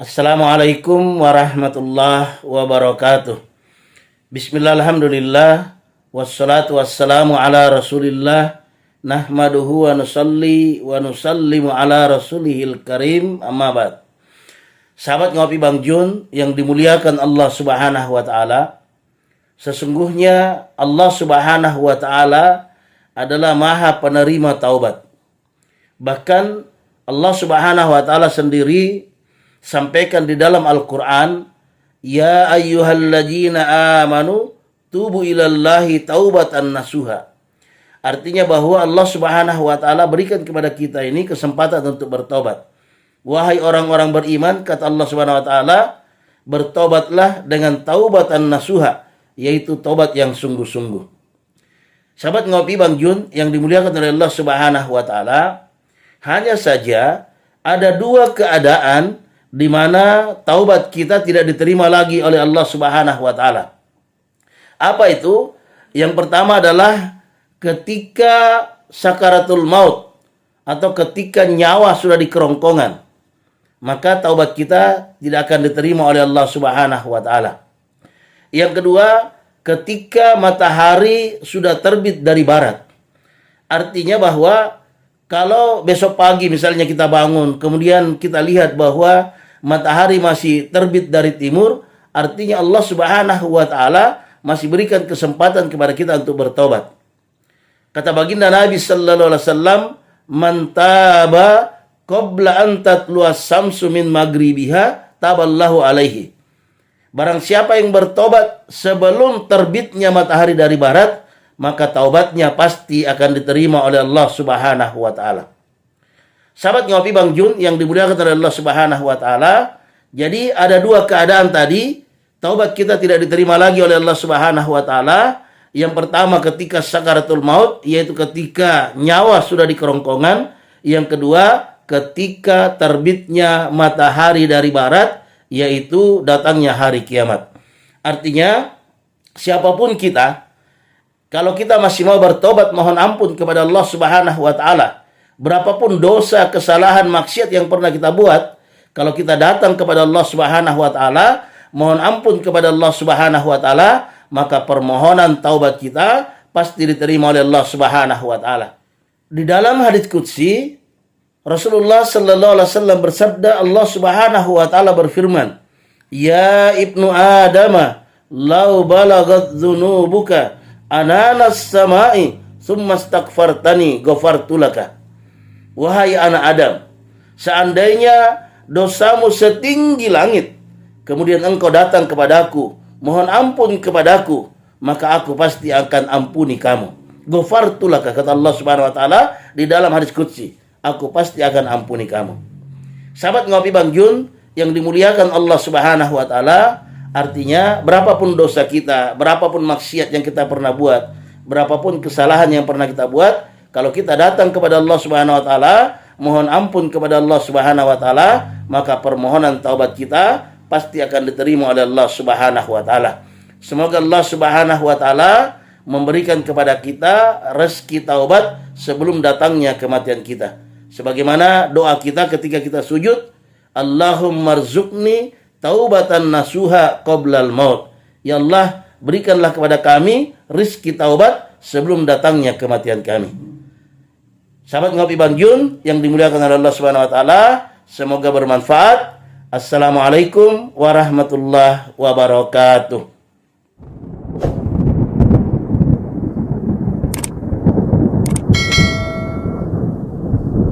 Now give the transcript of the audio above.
Assalamualaikum warahmatullahi wabarakatuh. Bismillah, alhamdulillah, wassalatu wassalamu ala rasulillah, nahmaduhu wa nusalli wa nusallimu ala rasulihil karim, amma ba'd. Sahabat Ngopi Bang Jun yang dimuliakan Allah subhanahu wa ta'ala, sesungguhnya Allah subhanahu wa ta'ala adalah maha penerima taubat. Bahkan Allah subhanahu wa ta'ala sendiri sampaikan di dalam Al-Quran, ya ayyuhalladzina amanu tubu ilallahi taubatan nasuha. Artinya bahwa Allah subhanahu wa ta'ala berikan kepada kita ini kesempatan untuk bertobat. Wahai orang-orang beriman, kata Allah subhanahu wa ta'ala, bertobatlah dengan taubatan nasuha, yaitu tobat yang sungguh-sungguh. Sahabat Ngopi Bang Jun yang dimuliakan oleh Allah subhanahu wa ta'ala, hanya saja ada dua keadaan di mana taubat kita tidak diterima lagi oleh Allah subhanahu wa ta'ala. Apa itu? Yang pertama adalah ketika sakaratul maut atau ketika nyawa sudah di kerongkongan, maka taubat kita tidak akan diterima oleh Allah subhanahu wa ta'ala. Yang kedua, ketika matahari sudah terbit dari barat. Artinya bahwa kalau besok pagi misalnya kita bangun, kemudian kita lihat bahwa matahari masih terbit dari timur, artinya Allah subhanahu wa ta'ala masih berikan kesempatan kepada kita untuk bertobat. Kata baginda Nabi sallallahu alaihi wasallam, man taba qabla an tatlu'a samsu min maghribiha taballahu alaihi. Barang siapa yang bertobat sebelum terbitnya matahari dari barat, maka taubatnya pasti akan diterima oleh Allah subhanahu wa ta'ala. Sahabat Ngopi Bang Jun yang dimuliakan oleh Allah subhanahu wa ta'ala, jadi ada dua keadaan tadi, taubat kita tidak diterima lagi oleh Allah subhanahu wa ta'ala. Yang pertama ketika sakaratul maut, yaitu ketika nyawa sudah di kerongkongan. Yang kedua ketika terbitnya matahari dari barat, yaitu datangnya hari kiamat. Artinya siapapun kita, kalau kita masih mau bertobat mohon ampun kepada Allah subhanahu wa ta'ala, berapapun dosa, kesalahan, maksiat yang pernah kita buat, kalau kita datang kepada Allah subhanahu wa ta'ala, mohon ampun kepada Allah subhanahu wa ta'ala, maka permohonan taubat kita pasti diterima oleh Allah subhanahu wa ta'ala. Di dalam hadits qudsi, Rasulullah sallallahu alaihi wasallam bersabda, Allah subhanahu wa ta'ala berfirman, ya ibnu Adama, lau balagat dhunubuka ananas samai, thumma astaghfartani ghafartu laka. Wahai anak Adam, seandainya dosamu setinggi langit, kemudian engkau datang kepadaku, mohon ampun kepadaku, maka aku pasti akan ampuni kamu. Ghafartu laka, kata Allah subhanahu wa ta'ala di dalam hadits qudsi, aku pasti akan ampuni kamu. Sahabat Ngopi Bang Jun yang dimuliakan Allah subhanahu wa ta'ala, artinya berapapun dosa kita, berapapun maksiat yang kita pernah buat, berapapun kesalahan yang pernah kita buat, kalau kita datang kepada Allah subhanahu wa ta'ala, mohon ampun kepada Allah subhanahu wa ta'ala, maka permohonan taubat kita pasti akan diterima oleh Allah subhanahu wa ta'ala. Semoga Allah subhanahu wa ta'ala memberikan kepada kita rezeki taubat sebelum datangnya kematian kita. Sebagaimana doa kita ketika kita sujud, Allahumma rzuqni taubatan nasuha qoblal maut. Ya Allah, berikanlah kepada kami rezeki taubat sebelum datangnya kematian kami. Sahabat Ngopi Bang Jun yang dimuliakan oleh Allah subhanahu wa ta'ala, semoga bermanfaat. Assalamualaikum warahmatullahi wabarakatuh.